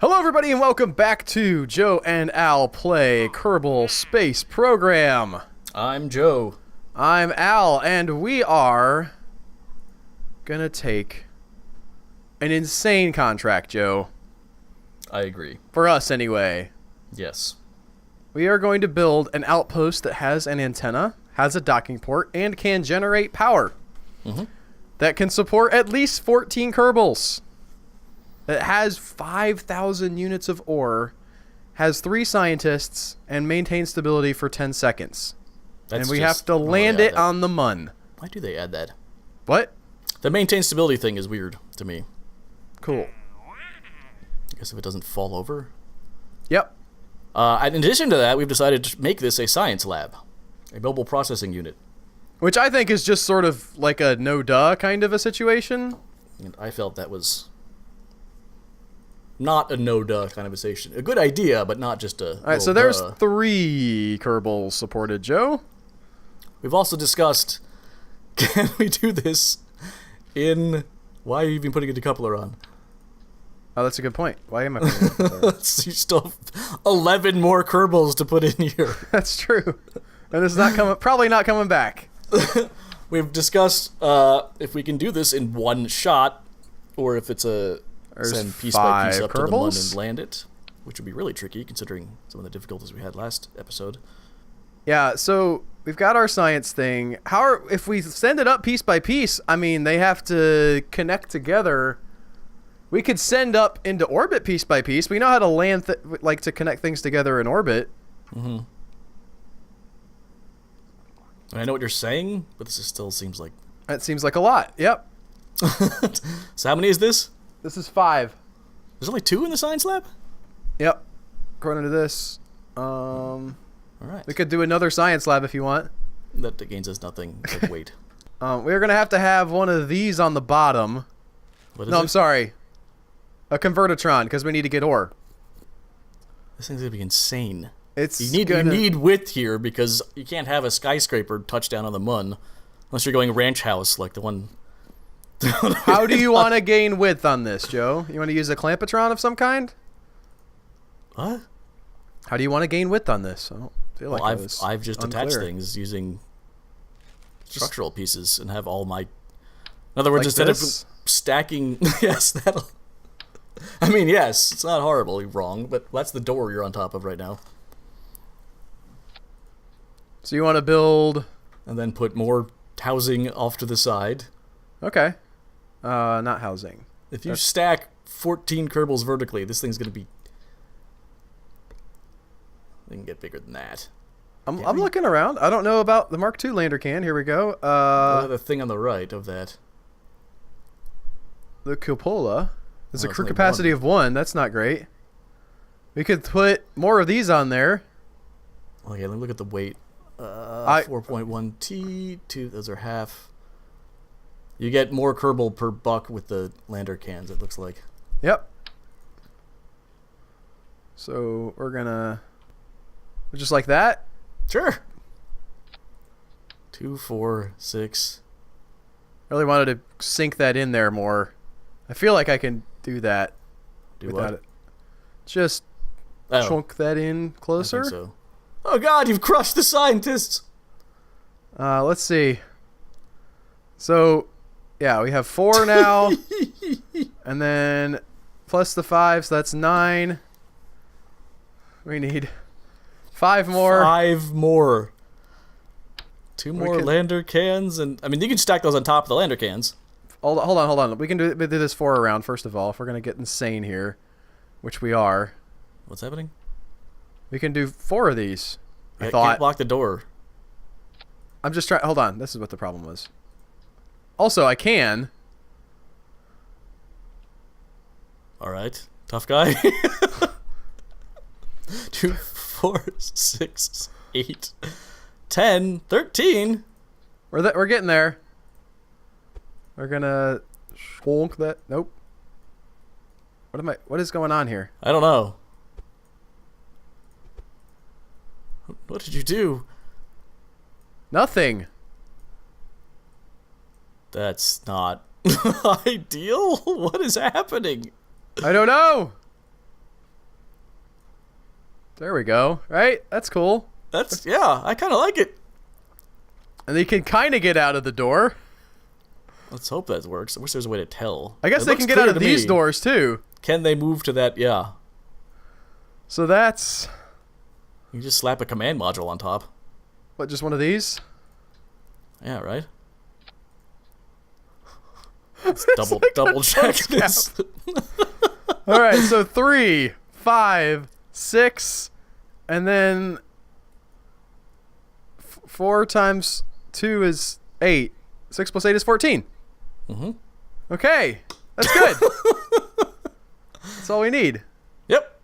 Hello everybody and welcome back to Joe and Al Play Kerbal Space Program. I'm Joe. I'm Al, and we are gonna take an insane contract, Joe. I agree. For us, anyway. Yes. We are going to build an outpost that has an antenna, has a docking port, and can generate power. That can support at least 14 Kerbals. That has 5,000 units of ore, has 3 scientists, and maintains stability for 10 seconds. And we have to land it on the Mun. Why do they add that? What? The maintain stability thing is weird to me. Cool. I guess if it doesn't fall over. Yep. In addition to that, we've decided to make this a science lab. A mobile processing unit. Which I think is just sort of like a no-duh kind of a situation. And I felt that was not a no-duh kind of a situation. A good idea, but not just a Alright, so there's 3 Kerbals supported, Joe. We've also discussed, can we do this in... Why are you even putting a decoupler on? Oh, that's a good point. Why am I putting it there? You still have 11 more Kerbals to put in here. That's true. And it's not coming, probably not coming back. We've discussed if we can do this in one shot, or if it's a send piece by piece up to the Mun and land it, which would be really tricky considering some of the difficulties we had last episode. Yeah, so we've got our science thing. If we send it up piece by piece, I mean, they have to connect together. We could send up into orbit piece by piece. We know how to land, to connect things together in orbit. Mm-hmm. I know what you're saying, but this still seems like... That seems like a lot, yep. So how many is this? This is 5. There's only 2 in the science lab? Yep. According to this. All right. We could do another science lab if you want. That gains us nothing, like weight. We're going to have one of these on the bottom. What is No, it? I'm sorry. A convertitron, because we need to get ore. This thing's going to be insane. You need width here, because you can't have a skyscraper touch down on the Mun, unless you're going ranch house, like the one... How do you want to gain width on this, Joe? You want to use a clampatron of some kind? What? How do you want to gain width on this? I don't feel like I've just unclear. attached things using structural pieces and have all my... In other words, Like instead this? of stacking... Yes, that'll... I mean, yes, it's not horribly wrong, but that's the door you're on top of right now. So you want to build... And then put more housing off to the side. Okay. Not housing. If you stack 14 Kerbals vertically, this thing's going to be... They can get bigger than that. I'm looking around. I don't know about the Mark II lander can. Here we go. The thing on the right of that. The cupola. There's a it's crew only capacity of 1. That's not great. We could put more of these on there. Okay, let me look at the weight. 4.1 T, 2, those are half. You get more Kerbal per buck with the lander cans, it looks like. Yep. So we're gonna... Just like that? Sure. 2, 4, 6. I really wanted to sink that in there more. I feel like I can do that. Do without what? it. Just chunk that in closer. I think so. Oh god, you've crushed the scientists! Let's see. So, yeah, we have 4 now. And then plus the 5, so that's 9. We need 5 more. 5 more. 2 more lander cans, and I mean you can stack those on top of the lander cans. Hold on. We can do this 4 around first of all. If we're gonna get insane here, which we are. What's happening? We can do 4 of these. I Can't thought. block the door. I'm just trying. Hold on. This is what the problem was. Also, I can. All right, tough guy. 2, 4, 6, 8, 10, 13. We're getting there. We're gonna schwonk that. Nope. What is going on here? I don't know. What did you do? Nothing. That's not ideal. What is happening? I don't know. There we go. Right? That's cool. Yeah, I kind of like it. And they can kind of get out of the door. Let's hope that works. I wish there was a way to tell. I guess they can get out of these doors, too. Can they move to that? Yeah. So that's... You just slap a command module on top. What, just one of these? Yeah, right? Let's double check this. All right, so 3, 5, 6, and then 4 times 2 is 8. 6 plus 8 is 14. Mm-hmm. Okay, that's good. That's all we need. Yep.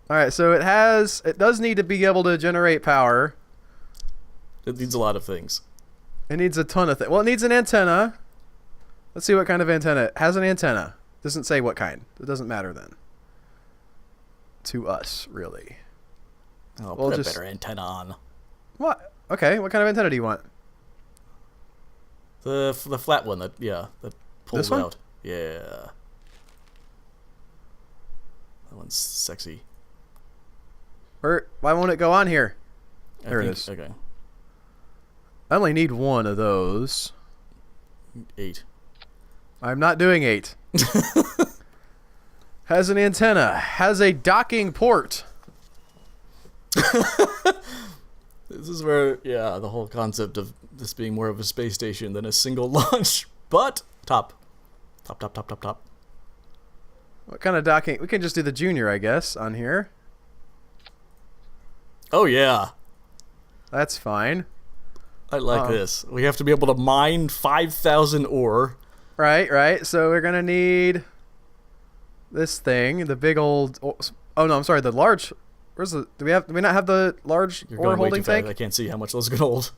All right, so it does need to be able to generate power. It needs a lot of things. It needs a ton of things. Well, it needs an antenna. Let's see what kind of antenna. It has an antenna. Doesn't say what kind. It doesn't matter then. To us, really. Oh, we'll put a better antenna on. What? Okay, what kind of antenna do you want? The flat one that pulls this one? out. Yeah. That one's sexy. Why won't it go on here? There it is. Okay. I only need 1 of those. 8. I'm not doing 8. Has an antenna. Has a docking port. This is where, the whole concept of this being more of a space station than a single launch. But, top. What kind of docking? We can just do the junior, I guess, on here. Oh, yeah. That's fine. I like this. We have to be able to mine 5,000 ore. Right. So we're going to need this thing, the big old... Oh, no, I'm sorry, the large... Where's the... Do we not have the large ore holding tank? I can't see how much those are going to hold.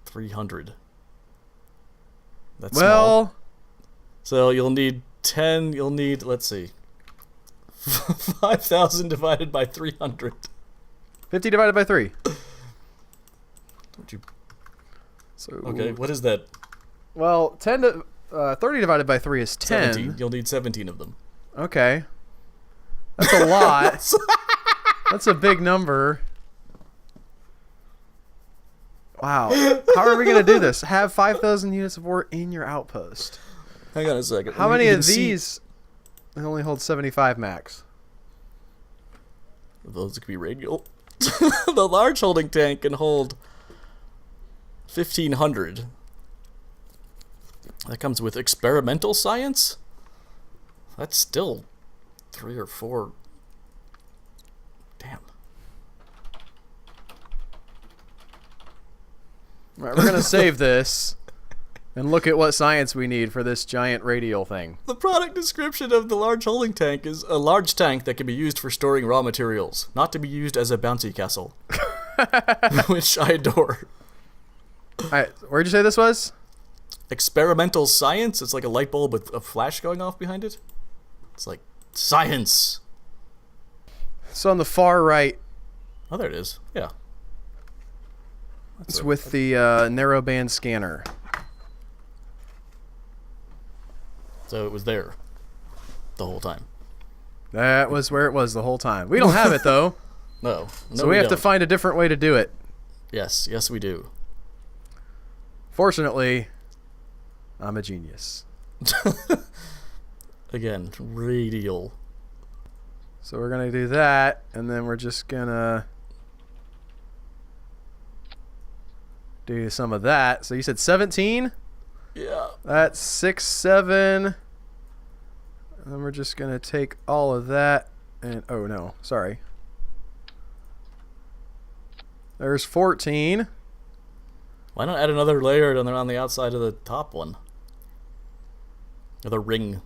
300. That's small. So you'll need 10... You'll need... Let's see. 5,000 divided by 300. 50 divided by 3. So okay, what is that? Well, 30 divided by 3 is 10. 17. You'll need 17 of them. Okay. That's a lot. That's a big number. Wow. How are we going to do this? Have 5,000 units of ore in your outpost. Hang on a second. How many of these? It only holds 75 max. Those could be radial. The large holding tank can hold 1,500. That comes with experimental science? That's still 3 or 4. Damn. Right, we're going to save this and look at what science we need for this giant radial thing. The product description of the large holding tank is a large tank that can be used for storing raw materials, not to be used as a bouncy castle. Which I adore. Alright, where'd you say this was? Experimental science? It's like a light bulb with a flash going off behind it. It's like, science! So on the far right. Oh, there it is. Yeah. It's with the narrowband scanner. So it was there the whole time. That was where it was the whole time. We don't have it, though. No. So we have to find a different way to do it. Yes, we do. Fortunately, I'm a genius. Again, radial. So we're going to do that, and then we're just going to do some of that. So you said 17? Yeah. That's 6, 7. And then we're just going to take all of that and... Oh, no. Sorry. There's 14. Why not add another layer on the outside of the top one? Or the ring.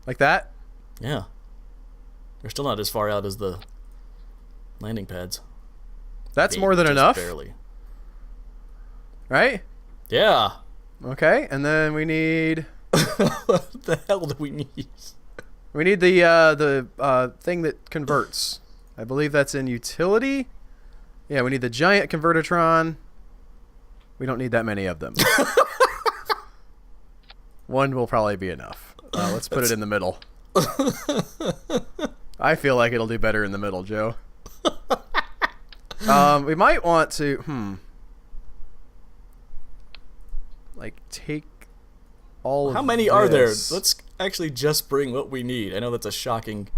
Like that? Yeah. They're still not as far out as the landing pads. That's more than enough? Barely. Right? Yeah. Okay, and then we need... What the hell do we need? We need the thing that converts. I believe that's in utility. Yeah, we need the giant convertitron. We don't need that many of them. One will probably be enough. Let's put it in the middle. I feel like it'll do better in the middle, Joe. We might want to, like, take all of How many are there? this. Let's actually just bring what we need. I know that's a shocking...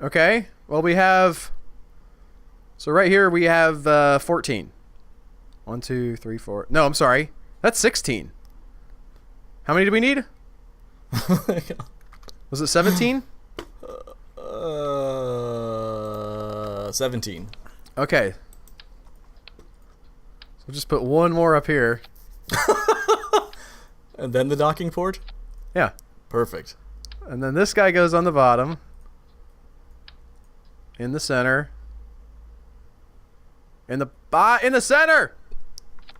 Okay. Well, we have... So right here we have 14. 1, 2, 3, 4... No, I'm sorry. That's 16. How many do we need? Was it 17? 17. Okay. So we'll just put one more up here. And then the docking port? Yeah. Perfect. And then this guy goes on the bottom. In the center. In the center!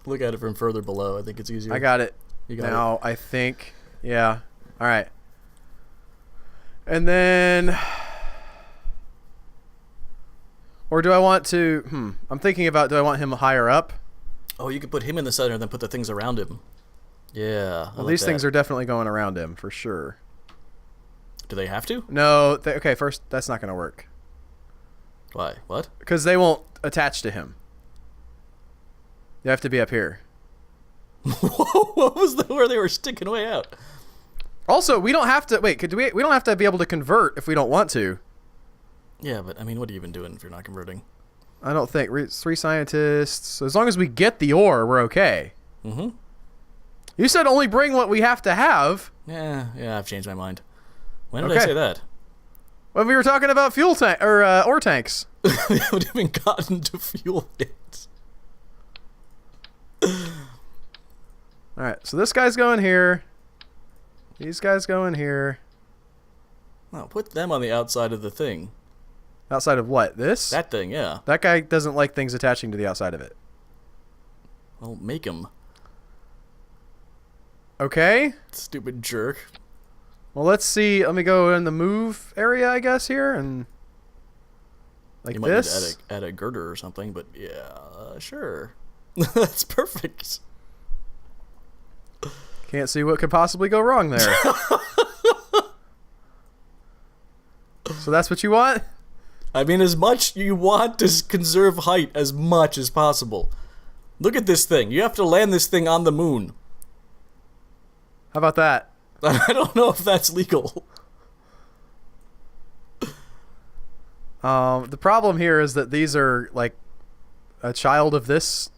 Look at it from further below. I think it's easier. I got it. You got now, it. I think... Yeah. All right. And then... Or do I want to... I'm thinking about, do I want him higher up? Oh, you could put him in the center and then put the things around him. Yeah. Well, these things are definitely going around him, for sure. Do they have to? No. Okay, first, that's not going to work. Why? What? Because they won't attach to him. You have to be up here. What was where they were sticking way out? Also, we don't have to... Wait, we don't have to be able to convert if we don't want to. Yeah, but, I mean, what are you even doing if you're not converting? I don't think. 3 scientists. So as long as we get the ore, we're okay. Mm-hmm. You said only bring what we have to have. Yeah, I've changed my mind. When did I say that? When we were talking about fuel tank or ore tanks. We haven't even gotten to fuel yet. All right, so this guy's going here. These guys go in here. No, put them on the outside of the thing. Outside of what? This? That thing, yeah. That guy doesn't like things attaching to the outside of it. Well, make him. Okay. Stupid jerk. Well, let's see. Let me go in the move area, I guess, here, and like you might this. need to add a girder or something, but yeah, sure. That's perfect. Can't see what could possibly go wrong there. So that's what you want? I mean, as much you want to conserve height as much as possible. Look at this thing. You have to land this thing on the moon. How about that? I don't know if that's legal. The problem here is that these are like a child of this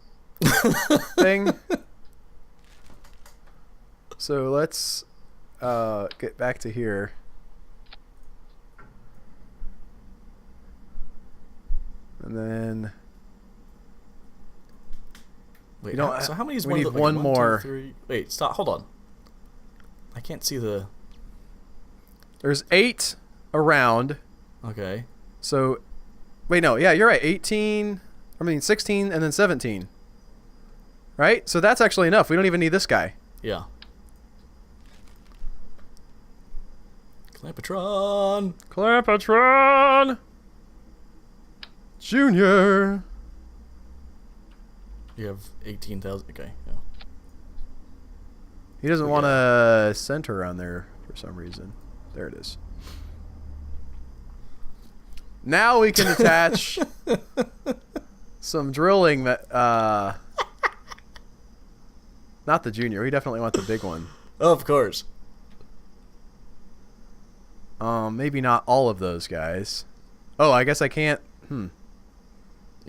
thing. So let's get back to here. And then Wait, so how many is we one need of the, one like, more. 2, 3... Wait, stop. Hold on. I can't see the... There's 8 around. Okay. So, wait, no. Yeah, you're right. 16, and then 17. Right? So that's actually enough. We don't even need this guy. Yeah. Clampatron! Clampatron! Junior! You have 18,000. Okay, yeah. He doesn't want a center on there for some reason. There it is. Now we can attach some drilling that... not the junior. We definitely want the big one. Of course. Maybe not all of those guys. Oh, I guess I can't... You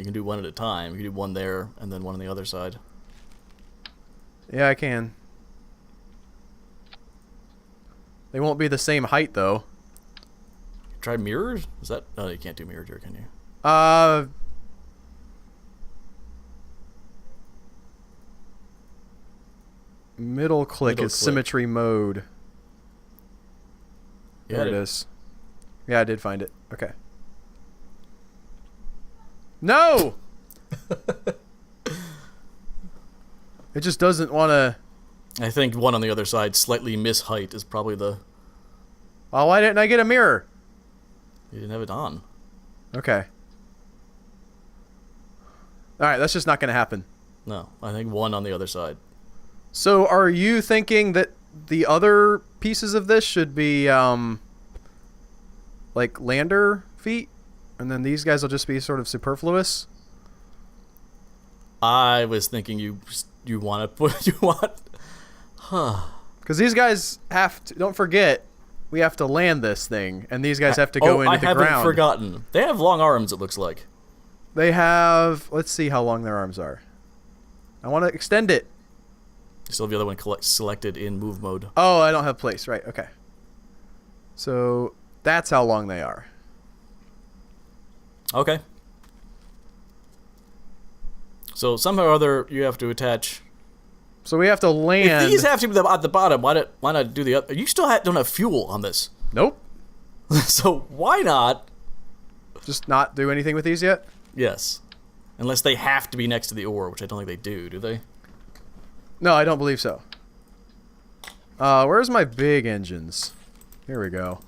can do one at a time. You can do one there and then one on the other side. Yeah, I can. They won't be the same height, though. Try mirrors? Is that... Oh, you can't do mirror here, can you? Middle click is symmetry mode. There it is. Yeah, I did find it. Okay. No! It just doesn't want to... I think one on the other side, slightly miss height, is probably the... Oh, why didn't I get a mirror? You didn't have it on. Okay. Alright, that's just not going to happen. No, I think one on the other side. So are you thinking that the other pieces of this should be like lander feet, and then these guys will just be sort of superfluous. I was thinking you want to put because these guys have to. Don't forget, we have to land this thing, and these guys have to go into the ground. I haven't forgotten. They have long arms. It looks like they have. Let's see how long their arms are. I want to extend it. You still have the other one selected in move mode. Oh, I don't have place. Right. Okay. So that's how long they are. Okay. So somehow or other you have to attach. So we have to land. If these have to be at the bottom, why not do the other? You still don't have fuel on this. Nope. So why not just not do anything with these yet? Yes. Unless they have to be next to the ore, which I don't think they do they? No, I don't believe so. Where's my big engines? Here we go.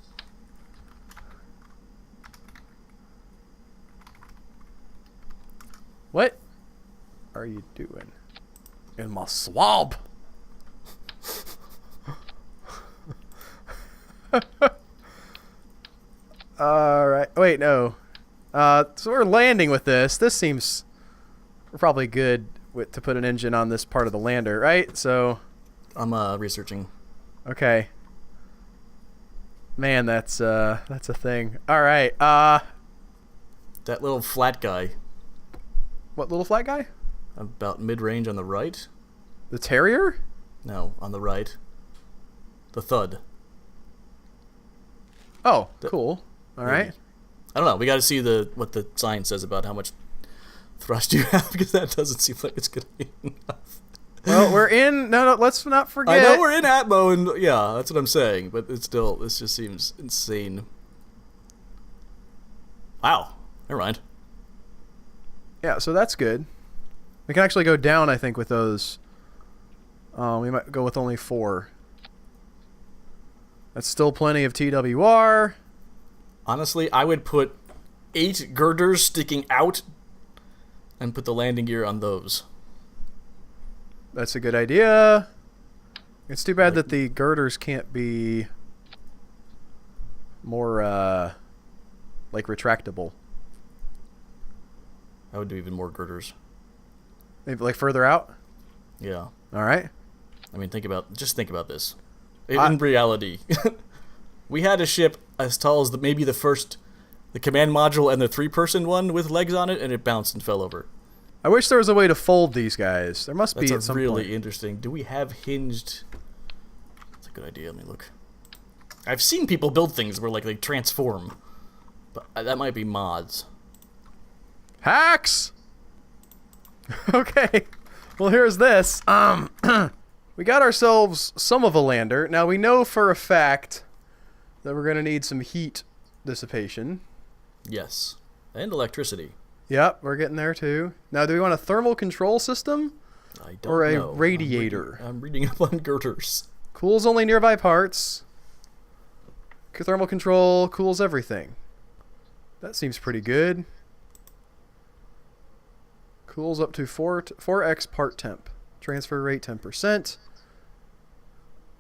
What are you doing in my swamp? Alright. Wait, no. So we're landing with this. This seems probably good to put an engine on this part of the lander, right? So I'm researching. Okay. Man, that's a thing. All right. That little flat guy. What little flat guy? About mid-range on the right. The Terrier? No, on the right. The Thud. Oh, cool. All right. I don't know. We got to see what the sign says about how much thrust you have, because that doesn't seem like it's gonna be enough. Well, we're in. No, let's not forget. I know we're in Atmo, and yeah, that's what I'm saying. But it's still, this just seems insane. Wow. Never mind. Yeah, so that's good. We can actually go down, I think, with those. We might go with only 4. That's still plenty of TWR. Honestly, I would put 8 girders sticking out and put the landing gear on those. That's a good idea. It's too bad that the girders can't be more, like, retractable. I would do even more girders. Maybe, like, further out? Yeah. All right. I mean, think about this. In reality, we had a ship as tall as maybe the command module and the 3-person one with legs on it, and it bounced and fell over. I wish there was a way to fold these guys. There must be at some really point. Interesting. Do we have hinged? That's a good idea. Let me look. I've seen people build things where, like, they transform, but that might be mods. Hacks. Okay. Well, here's this. We got ourselves some of a lander. Now we know for a fact that we're going to need some heat dissipation. Yes. And electricity. Yep, we're getting there too. Now, do we want a thermal control system? I don't or a know. radiator? I'm reading up on girders. Cools only nearby parts. Thermal control cools everything. That seems pretty good. Cools up to 4x part temp. Transfer rate 10%.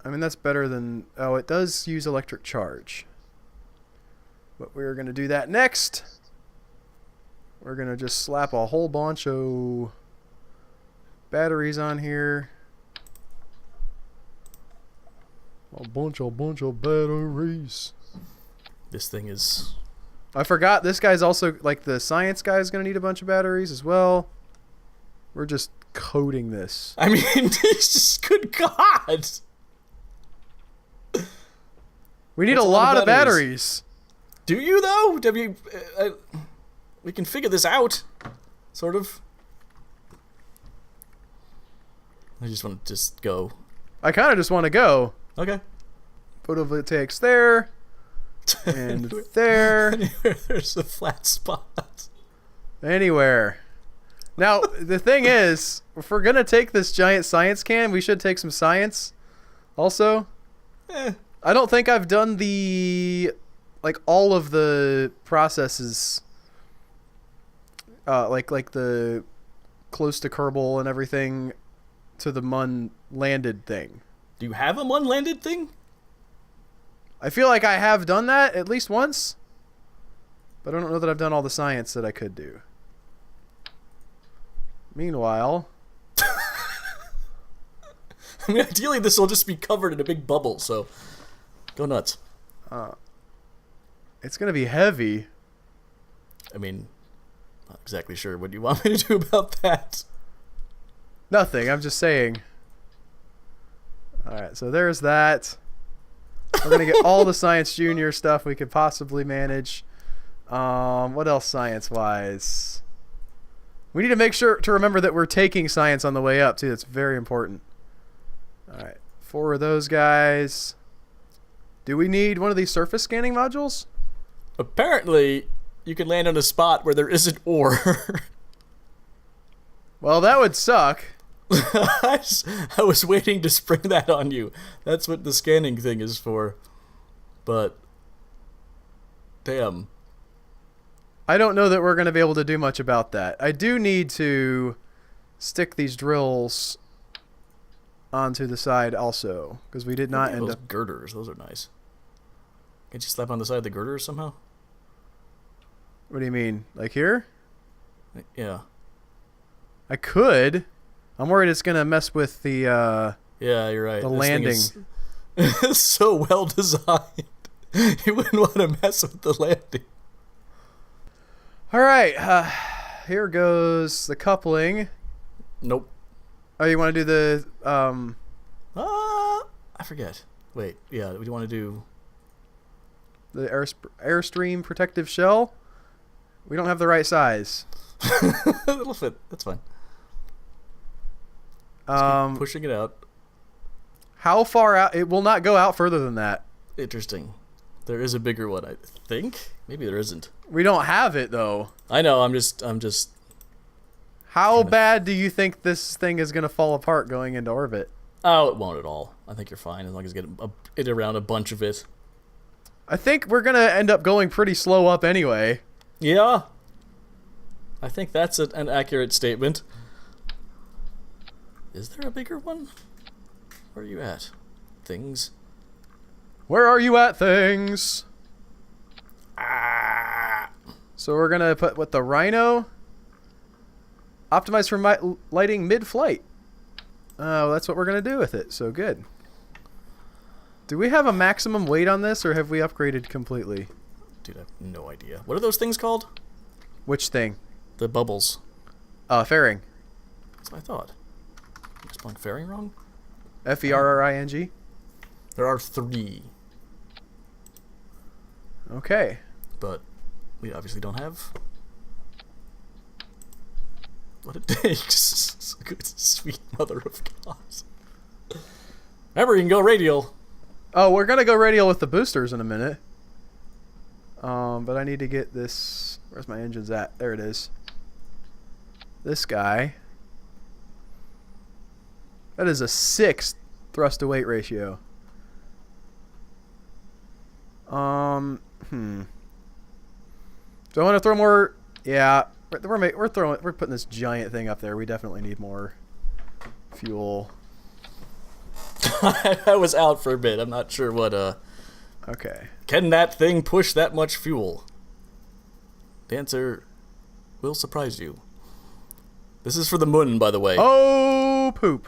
I mean, that's better than... Oh, it does use electric charge. But we're going to do that next. We're going to just slap a whole bunch of batteries on here. A bunch of batteries. This thing is... I forgot, this guy's also... Like, the science guy is going to need a bunch of batteries as well. We're just coding this. I mean, it's just... Good God! We need a lot of batteries. Do you, though? We can figure this out. Sort of. I just want to just go. I kind of just want to go. Okay. Photovoltaics there. And there. Anywhere there's a flat spot. Anywhere. Now, the thing is, if we're going to take this giant science can, we should take some science also. I don't think I've done like all of the processes, like the close to Kerbal and everything to the Mun landed thing. Do you have a unlanded thing? I feel like I have done that at least once. But I don't know that I've done all the science that I could do. Meanwhile... I mean, ideally this will just be covered in a big bubble, so go nuts. It's going to be heavy. I mean, not exactly sure what you want me to do about that. Nothing, I'm just saying. Alright, so there's that. We're going to get all the Science Junior stuff we could possibly manage. What else science-wise? We need to make sure to remember that we're taking science on the way up, too. That's very important. Alright, 4 of those guys. Do we need one of these surface scanning modules? Apparently, you can land on a spot where there isn't ore. Well, that would suck. I was waiting to spring that on you. That's what the scanning thing is for. But, damn. I don't know that we're going to be able to do much about that. I do need to stick these drills onto the side also, because we did not end up... girders, those are nice. Can't you slap on the side of the girders somehow? What do you mean? Like here? Yeah. I could. I'm worried it's going to mess with the... yeah, you're right. The landing. It's so well designed. You wouldn't want to mess with the landing. All right. Here goes the coupling. Nope. Oh, you want to do the... I forget. Wait, yeah, we want to do... The Airstream protective shell? We don't have the right size. It'll fit. That's fine. Keep pushing it out. How far out? It will not go out further than that. Interesting. There is a bigger one, I think. Maybe there isn't. We don't have it, though. I know, I'm just... How bad do you think this thing is going to fall apart going into orbit? Oh, it won't at all. I think you're fine as long as you get it around a bunch of it. I think we're going to end up going pretty slow up anyway. Yeah. I think that's an accurate statement. Is there a bigger one? Where are you at? Things. Where are you at, things? Ah. So we're going to put, what, the Rhino? Optimized for lighting mid-flight. Oh, that's what we're going to do with it. So good. Do we have a maximum weight on this, or have we upgraded completely? Dude, I have no idea. What are those things called? Which thing? The bubbles. Fairing. That's what I thought. Am I spelling fairing wrong? F-E-R-R-I-N-G? There are 3. Okay. But we obviously don't have what it takes. Good sweet mother of God. Remember, you can go radial. Oh, we're going to go radial with the boosters in a minute. But I need to get this... Where's my engines at? There it is. This guy. That is a 6 thrust to weight ratio. Do I want to throw more? Yeah, we're putting this giant thing up there. We definitely need more fuel. I was out for a bit. I'm not sure what. Okay. Can that thing push that much fuel? The answer will surprise you. This is for the moon, by the way. Oh, poop.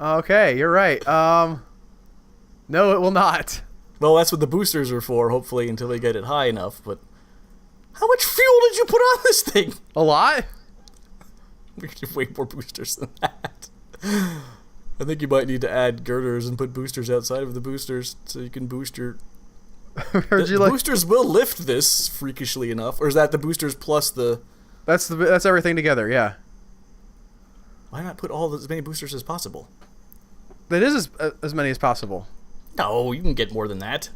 Okay, you're right. No, it will not. Well, that's what the boosters are for, hopefully, until they get it high enough, but... How much fuel did you put on this thing? A lot? We could have way more boosters than that. I think you might need to add girders and put boosters outside of the boosters, so you can boost your... boosters will lift this, freakishly enough, or is that the boosters plus the... That's everything together, yeah. Why not put as many boosters as possible? That is as many as possible. No, you can get more than that.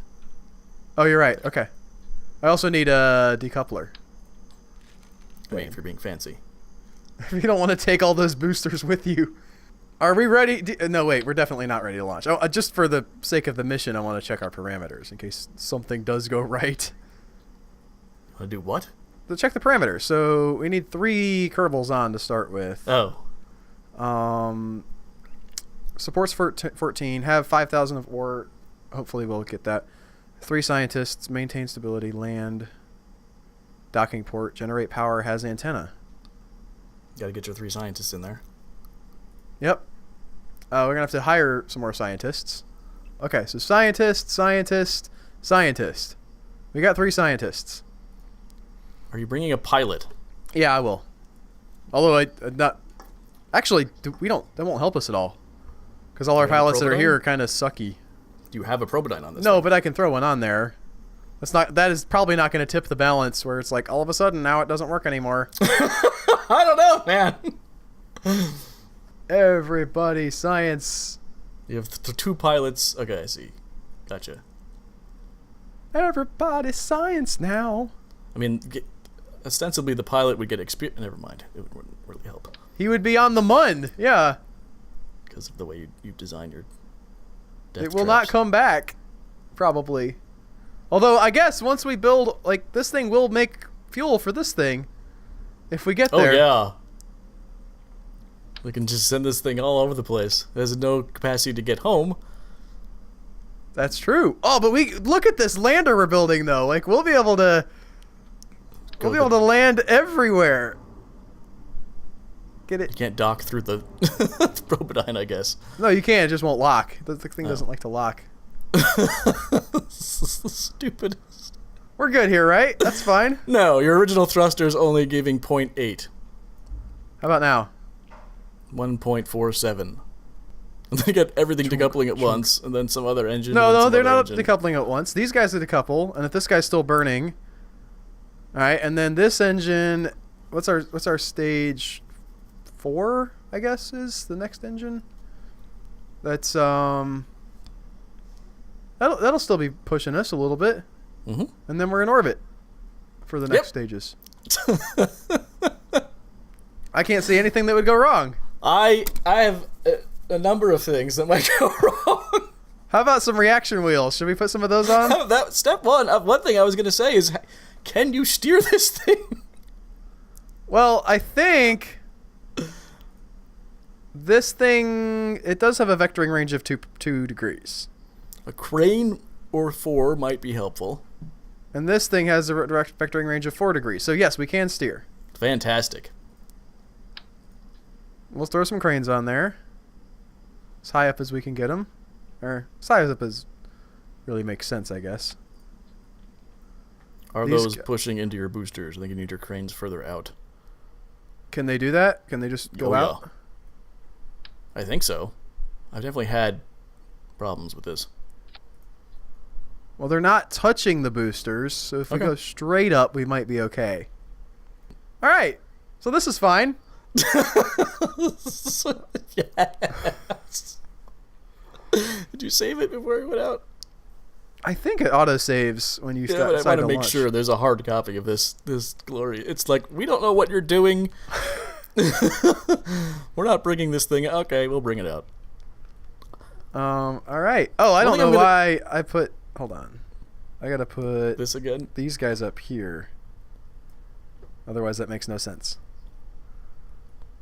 Oh, you're right. Okay. I also need a decoupler. I mean, if you're being fancy. You don't want to take all those boosters with you. Are we ready? No, wait. We're definitely not ready to launch. Oh, just for the sake of the mission, I want to check our parameters in case something does go right. Want to do what? To check the parameters. So we need 3 Kerbals on to start with. Oh. supports 14. Have 5,000 of ore. Hopefully we'll get that. 3 scientists. Maintain stability. Land. Docking port. Generate power. Has antenna. Got to get your 3 scientists in there. Yep. We're going to have to hire some more scientists. Okay, so scientist. We got 3 scientists. Are you bringing a pilot? Yeah, I will. Although I not actually we don't. That won't help us at all because all our pilots that are here are kind of sucky. Do you have a Probodyne on this? No, but I can throw one on there. That is probably not going to tip the balance where it's like all of a sudden now it doesn't work anymore. I don't know, man. Everybody, science. You have 2 pilots. Okay, I see. Gotcha. Everybody, science now. I mean, ostensibly the pilot would get experience. Never mind. It wouldn't really help. He would be on the mun. Yeah. Because of the way you designed your It will not come back. Probably. Although, I guess once we build, like, this thing will make fuel for this thing. If we get there. Oh, yeah. We can just send this thing all over the place. It has no capacity to get home. That's true. Oh, but we look at this lander we're building, though. Like, we'll be able to land everywhere. Get it? You can't dock through the Probodyne, I guess. No, you can't. It just won't lock. The thing doesn't like to lock. Stupid. We're good here, right? That's fine. No, your original thruster is only giving 0.8. How about now? 1.47. And they get everything decoupling at once, and then some other engine. No, they're not decoupling at once. These guys are decouple, and if this guy's still burning, all right, and then this engine, what's our stage 4? I guess is the next engine. That's that'll still be pushing us a little bit, and then we're in orbit for the next stages. I can't see anything that would go wrong. I have a number of things that might go wrong. How about some reaction wheels? Should we put some of those on? That step one. One thing I was going to say is, can you steer this thing? Well, I think this thing, it does have a vectoring range of 2 degrees. A crane or 4 might be helpful. And this thing has a direct vectoring range of 4 degrees. So yes, we can steer. Fantastic. We'll throw some cranes on there. As high up as we can get them. Or as high up as really makes sense, I guess. Are those pushing into your boosters? I think you need your cranes further out. Can they do that? Can they just go out? Yeah. I think so. I've definitely had problems with this. Well, they're not touching the boosters, so if we go straight up, we might be okay. All right. So this is fine. Yes. Did you save it before it went out? I think it auto saves when you start. But I want to make sure there's a hard copy of this glory. It's like, we don't know what you're doing. We're not bringing this thing. Okay, we'll bring it out. All right. Oh, I don't know why I put. Hold on. I gotta put this again. These guys up here. Otherwise, that makes no sense.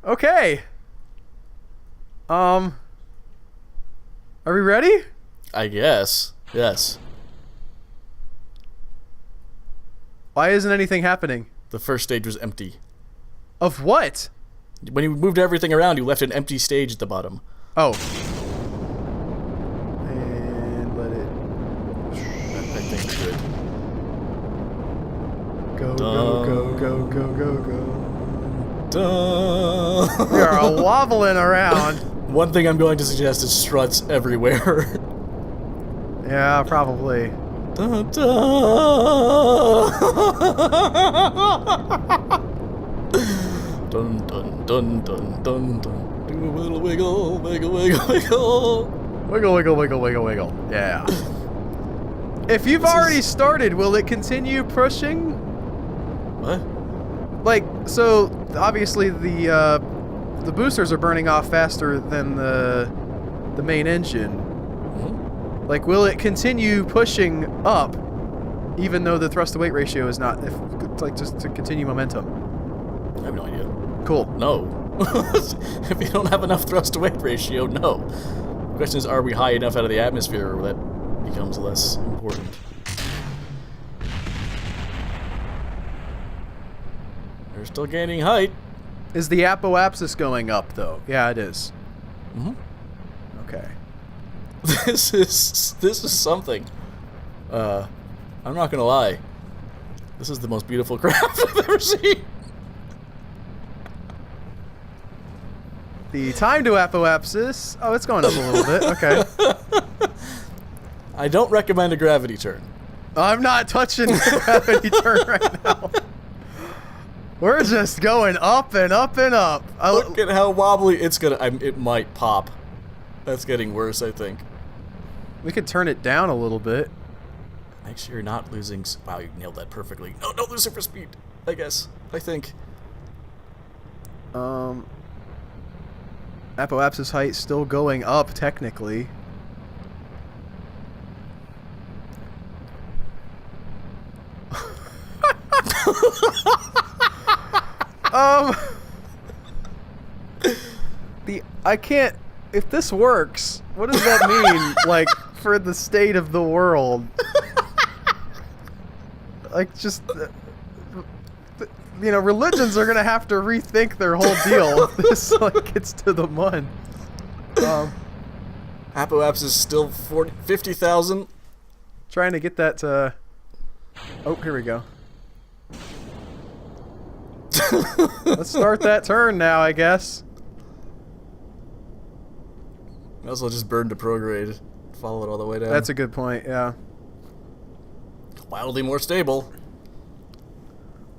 Okay. Are we ready? I guess. Yes. Why isn't anything happening? The first stage was empty. Of what? When you moved everything around, you left an empty stage at the bottom. Oh. And let it... I think it's good. Go, go, go, go, go, go, go. Dun. We are wobbling around. One thing I'm going to suggest is struts everywhere. Yeah, probably. Dun, dun. Dun, dun, dun, dun, dun, dun. Do a little wiggle, wiggle, wiggle, wiggle. Wiggle, wiggle, wiggle, wiggle, wiggle. Yeah. If you've already started, will it continue pushing? What? Like, so obviously the boosters are burning off faster than the main engine. Mm-hmm. Like, will it continue pushing up, even though the thrust to weight ratio is not, like, just to continue momentum? I have no idea. Cool. No. If you don't have enough thrust to weight ratio, no. The question is, are we high enough out of the atmosphere where that becomes less important? They're still gaining height. Is the apoapsis going up, though? Yeah, it is. Mm-hmm. Okay. This is something. I'm not gonna lie. This is the most beautiful craft I've ever seen. The time to apoapsis. Oh, it's going up a little bit. Okay. I don't recommend a gravity turn. I'm not touching the gravity turn right now. We're just going up and up and up. Look at how wobbly it's gonna. It might pop. That's getting worse, I think. We could turn it down a little bit. Make sure you're not losing. Wow, you nailed that perfectly. No, don't lose surface speed. I guess. I think. Apoapsis height still going up technically. I can't. If this works, what does that mean? Like for the state of the world? Like just. You know, religions are gonna have to rethink their whole deal if this like gets to the mun. Apoapsis is still 50,000. Trying to get that to. Oh, here we go. Let's start that turn now, I guess. Might as well just burn to prograde. Follow it all the way down. That's a good point, yeah. Wildly more stable.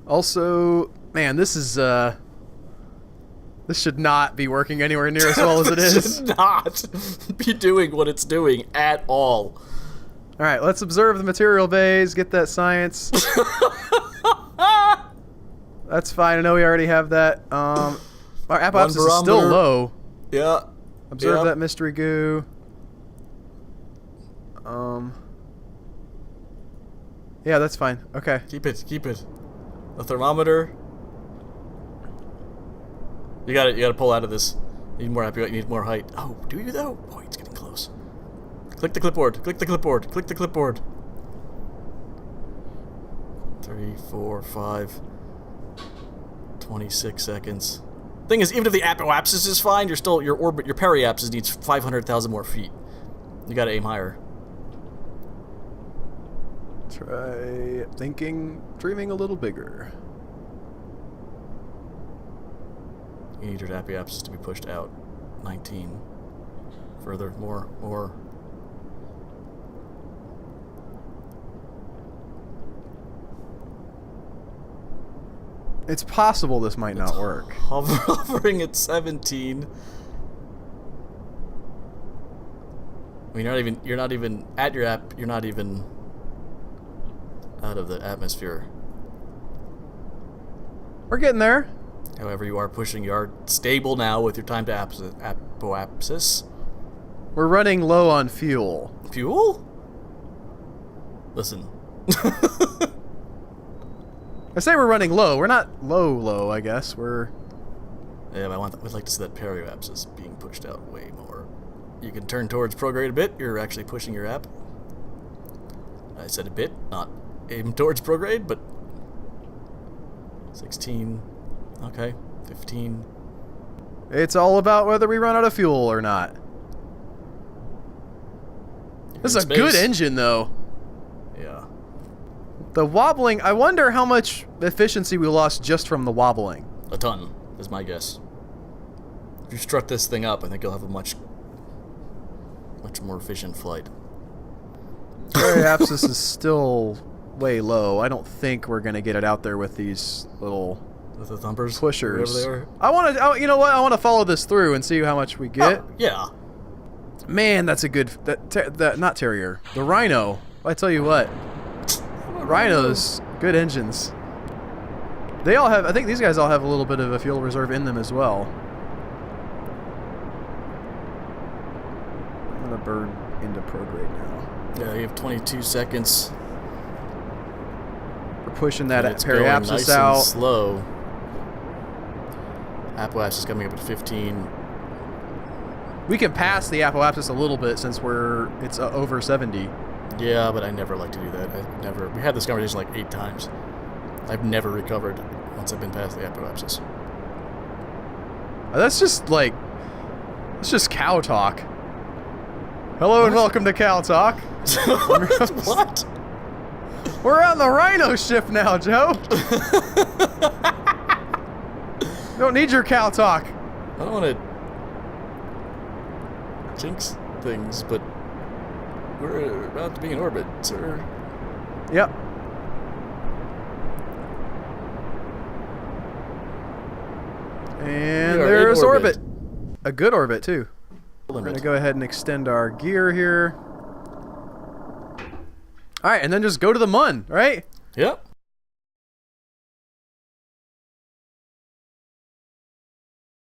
Also, man, this is, this should not be working anywhere near as well as it is. This should not be doing what it's doing at all. Alright, let's observe the material bays, get that science. That's fine, I know we already have that. Our apoapsis is still low. Yeah. Observe that mystery goo. Yeah, that's fine. Okay. Keep it. The thermometer. You gotta pull out of this. You need more you need more height. Oh, do you though? Oh, it's getting close. Click the clipboard. 3, 4, 5. 26 seconds. Thing is, even if the apoapsis is fine, your periapsis needs 500,000 more feet. You gotta aim higher. Try dreaming a little bigger. You need your apoapsis to be pushed out. 19. Further, more. It's possible this might not work. Hovering at 17. I mean, you're not even at your you're not even out of the atmosphere. We're getting there. However, you are stable now with your time to apoapsis. We're running low on fuel. Fuel? Listen. I say we're running low. We're not low, I guess. We're... Yeah, we'd like to see that periapsis being pushed out way more. You can turn towards prograde a bit. You're actually pushing your app. I said a bit, not aim towards prograde, but... 16. Okay. 15. It's all about whether we run out of fuel or not. This is a good engine, though. Yeah. The wobbling, I wonder how much efficiency we lost just from the wobbling. A ton, is my guess. If you strut this thing up, I think you'll have a much more efficient flight. Periapsis is still way low. I don't think we're gonna get it out there with these little with the thumpers, pushers. Whatever they are. I want to. You know what? I want to follow this through and see how much we get. Oh, yeah. Man, that's a good. That not Terrier. The Rhino. I tell you what. Rhinos, good engines. They all have. I think these guys all have a little bit of a fuel reserve in them as well. I'm gonna burn into prograde now. Yeah, you have 22 seconds. We're pushing that it's periapsis nice out. and slow. Apoapsis is coming up at 15. We can pass the Apoapsis a little bit since it's over 70. Yeah, but I never like to do that. We had this conversation like 8 times. I've never recovered once I've been past the Apoapsis. That's just like, it's just cow talk. Hello and welcome to Cow Talk. What? We're on the Rhino ship now, Joe. Don't need your cow talk. I don't want to jinx things, but we're about to be in orbit, sir. Yep. And there's orbit. A good orbit, too. We're going to go ahead and extend our gear here. All right, and then just go to the Mun, right? Yep.